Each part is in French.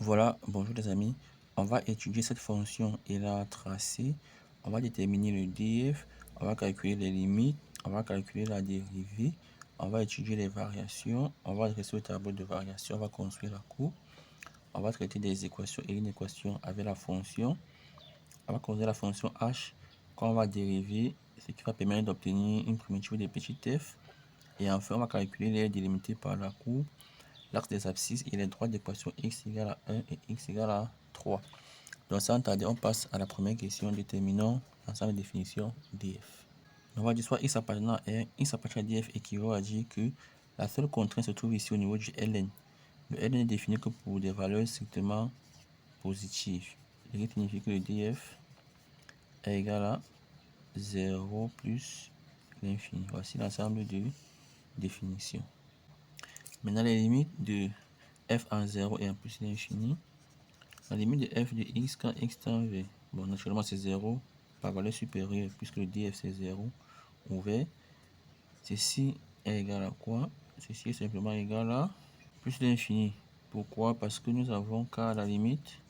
Voilà, bonjour les amis. On va étudier cette fonction et la tracer. On va déterminer le df, on va calculer les limites, on va calculer la dérivée, on va étudier les variations, on va dresser le tableau de variation, on va construire la courbe, on va traiter des équations et une équation avec la fonction. On va construire la fonction h qu'on va dériver, ce qui va permettre d'obtenir une primitive de petit f. Et enfin, on va calculer l'aire délimitée par la courbe, l'axe des abscisses et les droites d'équation x égale à 1 et x égale à 3. Donc sans tarder, on passe à la première question déterminant l'ensemble de définition df. On va dire soit x appartenant à R, x appartenant à df équivaut à dire que la seule contrainte se trouve ici au niveau du ln. Le ln est défini que pour des valeurs strictement positives. Ce qui signifie que le df est égal à 0 plus l'infini. Voici l'ensemble de définitions. Maintenant, les limites de f en 0 et en plus l'infini. La limite de f de x quand x tend vers, bon, naturellement c'est 0 par valeur supérieure puisque le df c'est 0 ouvert. Ceci est égal à quoi? Ceci est simplement égal à plus l'infini. Pourquoi? Parce que nous avons qu'à la limite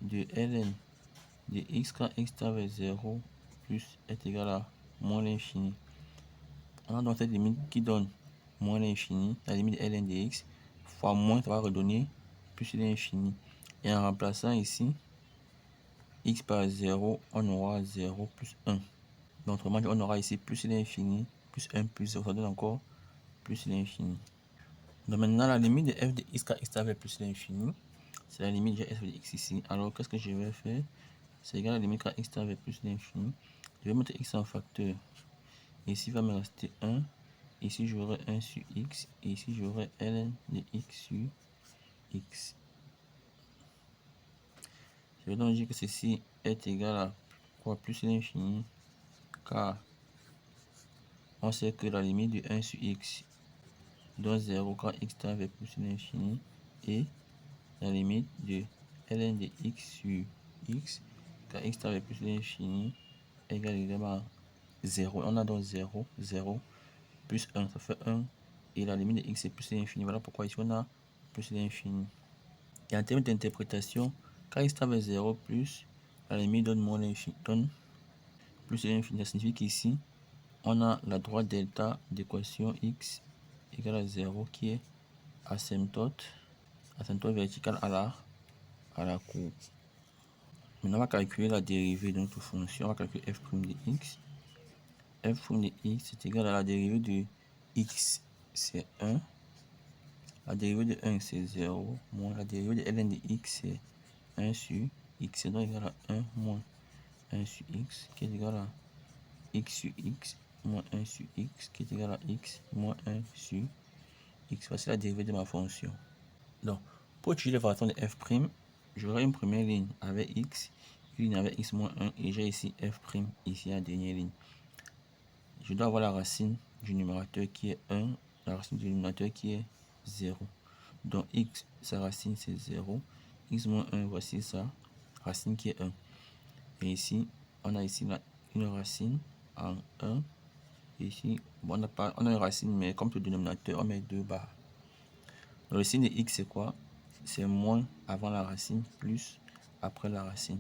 de ln de x quand x tend vers 0 plus est égal à moins l'infini. On a donc cette limite qui donne moins l'infini, la limite de ln de x fois moins, ça va redonner plus l'infini. Et en remplaçant ici x par 0, on aura 0 plus 1. Donc, autrement dit, on aura ici plus l'infini, plus 1 plus 0, ça donne encore plus l'infini. Donc, maintenant, la limite de f de x quand x tend vers plus l'infini, c'est la limite de f de x ici. Alors, qu'est-ce que je vais faire? C'est égal à la limite quand x tend vers plus l'infini. Je vais mettre x en facteur. Ici, il va me rester 1. Ici, j'aurai 1 sur x. Et ici, j'aurai ln de x sur x. Je vais donc dire que ceci est égal à quoi? Plus l'infini, car on sait que la limite de 1 sur x donne 0 quand x tend vers plus l'infini et la limite de ln de x sur x quand x tend vers plus l'infini égale également à 0. On a donc 0, 0 plus 1, ça fait 1 et la limite de x est plus l'infini. Voilà pourquoi ici on a plus l'infini. Et en termes d'interprétation, quand x tend vers 0 plus, la limite donne moins l'infini, donne plus l'infini. Ça signifie qu'ici on a la droite delta d'équation x égale à 0 qui est asymptote verticale à la courbe. Maintenant, on va calculer la dérivée de notre fonction. On va calculer f' de x. F' de x est égal à la dérivée de x, c'est 1. La dérivée de 1, c'est 0. Moins la dérivée de ln de x, c'est 1 sur x. C'est donc égal à 1 moins 1 sur x, qui est égal à x sur x moins 1 sur x, qui est égal à x moins 1 sur x. Voici la dérivée de ma fonction. Donc, pour étudier les fractions de f', j'aurai une première ligne avec x, une ligne avec x moins 1, et j'ai ici f' ici la dernière ligne. Je dois avoir la racine du numérateur qui est 1, la racine du dénominateur qui est 0. Donc x, sa racine c'est 0, x moins 1, voici sa racine qui est 1. Et ici, on a ici une racine en 1. Ici, bon, on a une racine, mais comme le dénominateur, on met 2 barres. Donc le signe de x c'est quoi? C'est moins avant la racine plus après la racine.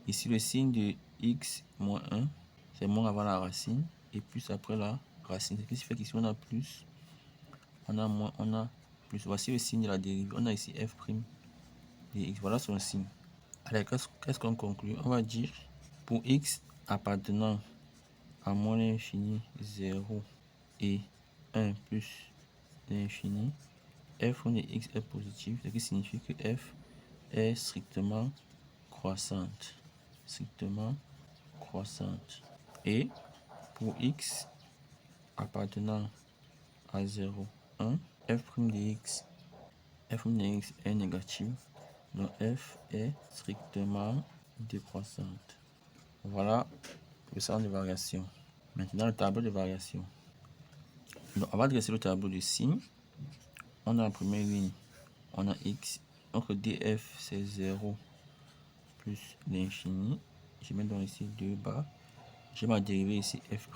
Ici le signe de x moins 1 c'est moins avant la racine et plus après la racine. Ce qui fait qu'ici on a plus, on a moins, on a plus. Voici le signe de la dérivée. On a ici f' de x. Voilà son signe. Allez, qu'est-ce qu'on conclut? On va dire pour x appartenant à moins l'infini 0 et 1 plus l'infini, f' de x est positif, ce qui signifie que f est strictement croissante. Strictement croissante. Et pour x appartenant à 0, 1, f' de x est négatif. Donc f est strictement décroissante. Voilà le cercle de variation. Maintenant le tableau de variation. Donc on va dresser le tableau de signes. On a la première ligne, on a x. Donc df c'est 0 plus l'infini. Je mets donc ici 2 barres. J'ai ma dérivée ici f'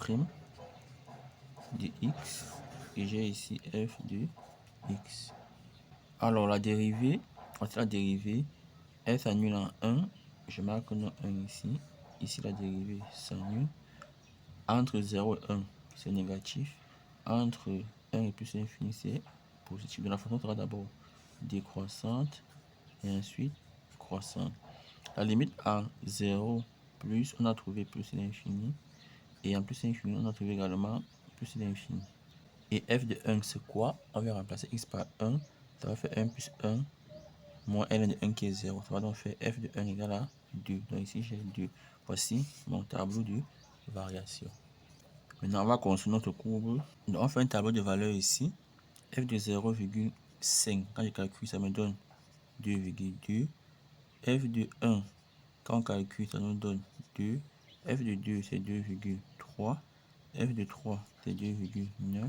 de x et j'ai ici f de x. Alors la dérivée, Voici la dérivée. Elle s'annule en 1. Je marque non 1 ici. Ici, la dérivée s'annule. Entre 0 et 1, c'est négatif. Entre 1 et plus l'infini, c'est positif. Donc la fonction sera d'abord décroissante et ensuite croissante. La limite à 0 plus, on a trouvé plus l'infini. Et en plus l'infini, on a trouvé également plus l'infini. Et f de 1, c'est quoi? On va remplacer x par 1. Ça va faire 1 plus 1 moins ln de 1 qui est 0. Ça va donc faire f de 1 égale à 2. Donc ici, j'ai 2. Voici mon tableau de variation. Maintenant, on va construire notre courbe. Donc, on fait un tableau de valeurs ici. F de 0,5. Quand je calcule, ça me donne 2,2. F de 1, quand on calcule, ça nous donne 2. F de 2, c'est 2,3. F de 3, c'est 2,9.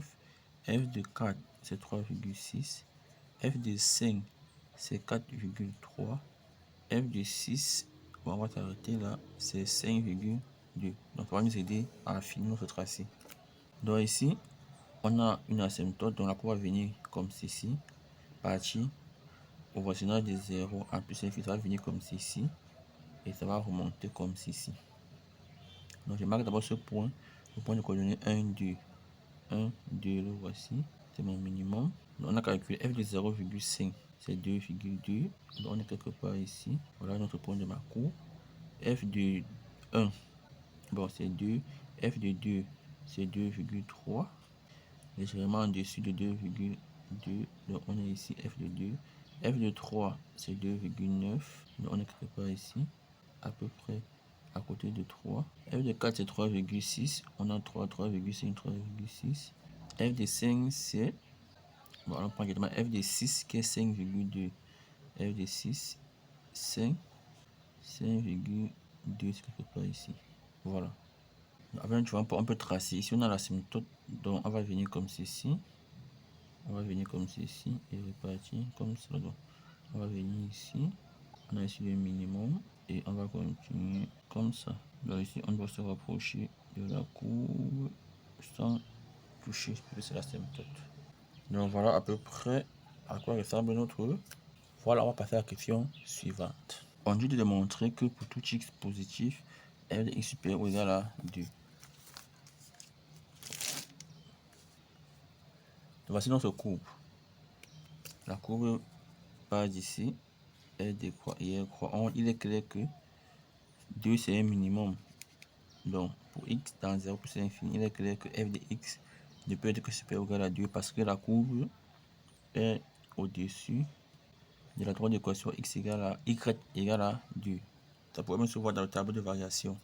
F de 4, c'est 3,6. F de 5, c'est 4,3. F de 6, bon, on va s'arrêter là, c'est 5,2. Donc, ça va nous aider à affiner notre tracé. Donc ici, on a une asymptote dont la courbe va venir comme ceci, partir au voisinage de 0 en plus l'infini, ça va venir comme ceci, et ça va remonter comme ceci. Donc je marque d'abord ce point, le point de coordonnées 1, 2. 1, 2, le voici, c'est mon minimum. Donc on a calculé f de 0,5, c'est 2,2. Donc on est quelque part ici. Voilà notre point de ma courbe. F de 1, bon c'est 2. F de 2, c'est 2,3. Légèrement en dessus de 2,2. Donc on est ici f de 2. F de 3, c'est 2,9. Donc on est quelque part ici, à peu près à côté de 3. F de 4, c'est 3,6. On a 3, 3,5, 3,6. F de 5, c'est... Bon, on prend directement F de 6 qui est 5,2. F de 6, 5, 5,2, c'est quelque part ici. Voilà. Après, tu vois, on peut tracer. Ici, on a l'asymptote. Donc, on va venir comme ceci. On va venir comme ceci et repartir comme ça. Donc, on va venir ici. On a ici le minimum et on va continuer comme ça. Donc ici, on doit se rapprocher de la courbe sans toucher, c'est l'asymptote. Donc voilà à peu près à quoi ressemble notre. Voilà, on va passer à la question suivante. On dit de démontrer que pour tout x positif, f de x supérieur ou égal à 2. Voici notre courbe. La courbe part d'ici, elle décroît et elle croît. Il est clair que 2 c'est un minimum. Donc pour x dans 0 plus l'infini, il est clair que f de x ne peut être que supérieur ou égal à 2 parce que la courbe est au-dessus de la droite d'équation x égale à y égale à 2. Ça pourrait même se voir dans le tableau de variation.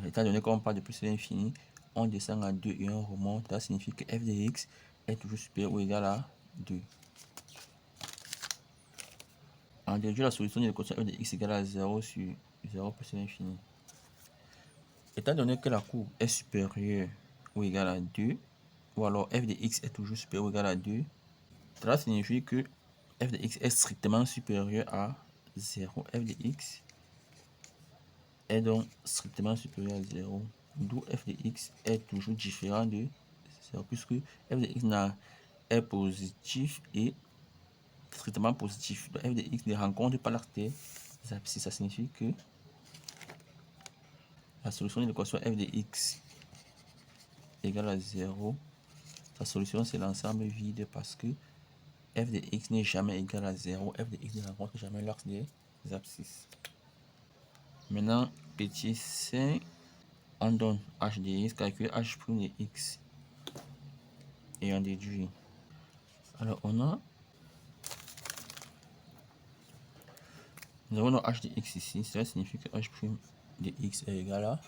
Étant donné qu'on part de plus l'infini, on descend à 2 et on remonte. Ça signifie que f de x est toujours supérieur ou égal à 2. On déduit la solution de l'équation f de x égale à 0 sur 0 plus l'infini. Étant donné que la courbe est supérieure ou égale à 2, ou alors f de x est toujours supérieur ou égal à 2, cela signifie que f de x est strictement supérieur à 0. F de x est donc strictement supérieur à 0, d'où f de x est toujours différent de 0, puisque f de x est positif et strictement positif. Donc f de x ne rencontre pas l'axe des abscisses. Ça signifie que la solution de l'équation f de x égale à 0, sa solution c'est l'ensemble vide parce que f de x n'est jamais égal à 0, f de x ne rencontre jamais l'axe des abscisses. Maintenant, petit c, on donne h de x, calcule h' de x et on déduit. Alors on a, nous avons notre h de x ici, cela signifie que h' de x est égal à,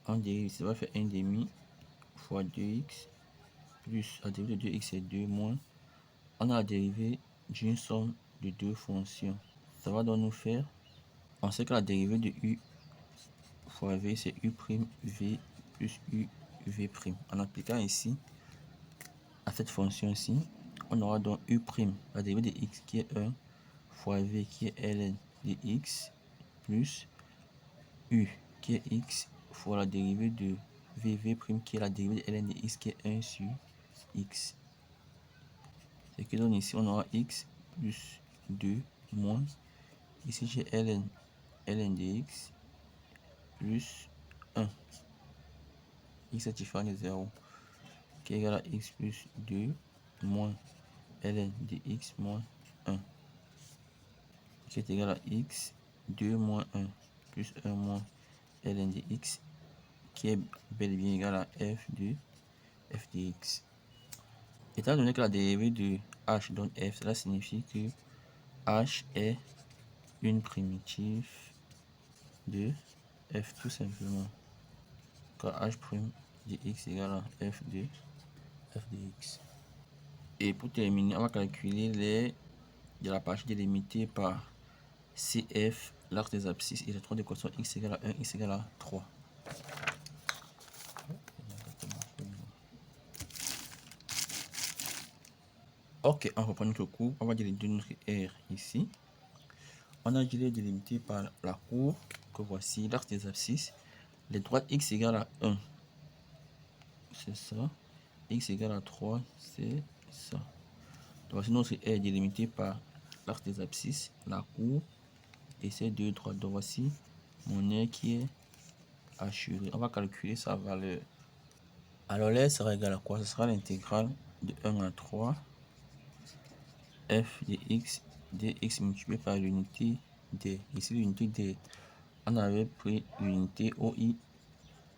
on dérive, ça va faire 1 demi fois 2x plus la dérivée de 2x est 2 moins, on a la dérivée d'une somme de deux fonctions. Ça va donc nous faire, on sait que la dérivée de u fois v c'est u' v plus u v'. En appliquant ici à cette fonction-ci, on aura donc u', la dérivée de x qui est 1 fois v qui est ln de x plus u qui est x fois la dérivée de vv' qui est la dérivée de ln de x qui est 1 sur x. Ce qui donne ici, on aura x plus 2 moins, ici j'ai ln de x plus 1, x est différent de 0, qui est égal à x plus 2 moins ln de x moins 1, qui est égal à x 2 moins 1 plus 1 moins ln de x, qui est bel et bien égal à f de x. Étant donné que la dérivée de h donne f, cela signifie que h est une primitive de f tout simplement, car h' de x égale à f de x. Et pour terminer, on va calculer les de la partie délimitée par CF, l'arc des abscisses et les trois d'équation x égale à 1, x égale à 3. Ok, on reprend notre cours. On va délimiter notre R ici. On a dit délimité par la courbe que voici, l'arc des abscisses. Les droites x égale à 1, c'est ça. X égale à 3, c'est ça. Donc voici notre R délimité par l'arc des abscisses, la courbe et ces deux droites. Donc voici mon R qui est assuré. On va calculer sa valeur. Alors là, sera égal à quoi? Ce sera l'intégrale de 1 à 3 f de x multiplié par l'unité d. Ici, l'unité d, on avait pris l'unité OI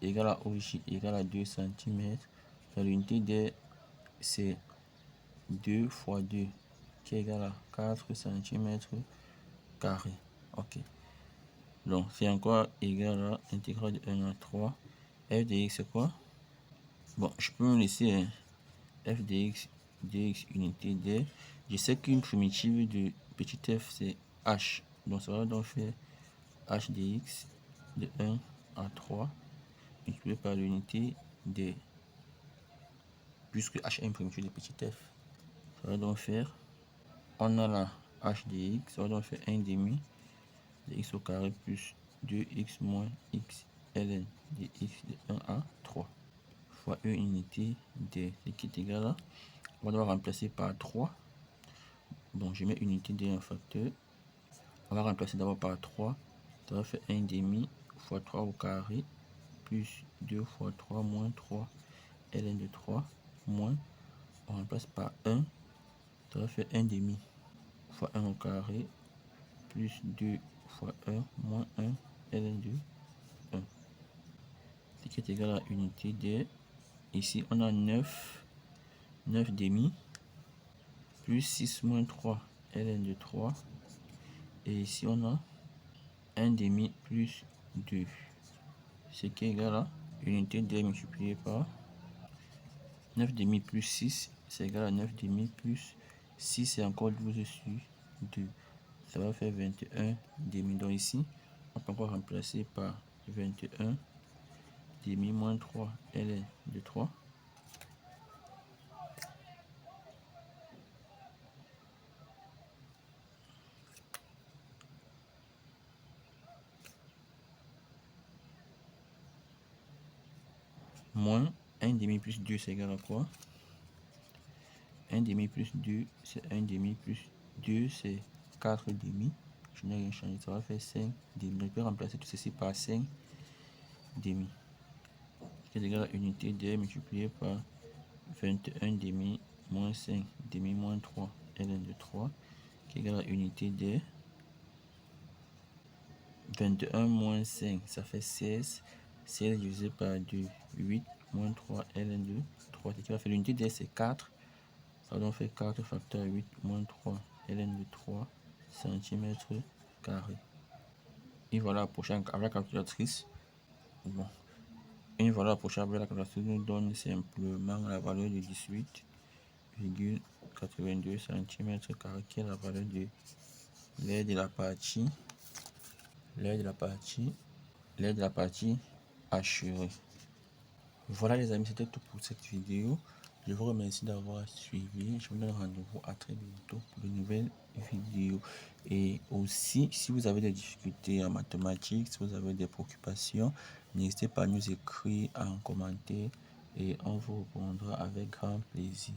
égale à OJ égale à 2 cm. L'unité d, c'est 2 fois 2 qui est égal à 4 cm carré. Ok. Donc, c'est encore égal à l'intégrale de 1 à 3. F de x, c'est quoi? Bon, je peux me laisser f dx unité d. Je sais qu'une primitive de petit f, c'est h. Donc, ça va donc faire h dx de 1 à 3 multiplié par l'unité d. Puisque h est une primitive de petit f, ça va donc faire, on a la h dx, ça va donc faire 1 demi de x au carré plus 2x moins x ln de x de 1 à 3 fois une unité d, ce qui est égal à, on va devoir remplacer par 3. Bon, je mets unité d en facteur. On va remplacer d'abord par 3. Ça va faire 1 demi fois 3 au carré plus 2 fois 3 moins 3 ln de 3 moins, on remplace par 1. Ça va faire 1 demi fois 1 au carré plus 2 fois 1 moins 1 ln de 1. Ce qui est égal à unité d. Ici, on a 9 demi plus 6 moins 3 ln de 3. Et ici, on a 1 demi plus 2. Ce qui est égal à unité d multiplié par 9 demi plus 6, c'est égal à 9 demi plus 6, c'est encore 12 sur 2. Ça va faire 21 demi. Donc ici, on peut encore remplacer par 21 demi moins 3 ln de 3. Moins 1 demi plus 2, c'est égal à quoi? 1 demi plus 2, c'est 1 demi plus 2, c'est 4 demi. Je n'ai rien changé, ça va faire 5 demi. Donc je peux remplacer tout ceci par 5 demi. Qui est égal à unité d multiplié par 21 demi moins 5 demi moins 3 ln de 3, qui est égal à unité d. 21 moins 5, ça fait 16. 16 divisé par 2, 8 moins 3 ln de 3. Ce qui va faire l'unité d, c'est 4. Ça va donc faire 4 facteur 8 moins 3 ln de 3 cm carré. Et voilà la prochaine avec la calculatrice. Bon. Et voilà la prochaine avec la calculatrice nous donne simplement la valeur de 18,82 cm carré, qui est la valeur de l'aire de la partie assurée. Voilà les amis, c'était tout pour cette vidéo. Je vous remercie d'avoir suivi. Je vous donne rendez-vous à très bientôt pour de nouvelles vidéos. Et aussi, si vous avez des difficultés en mathématiques, si vous avez des préoccupations, n'hésitez pas à nous écrire en commentaire et on vous répondra avec grand plaisir.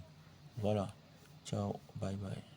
Voilà. Ciao. Bye bye.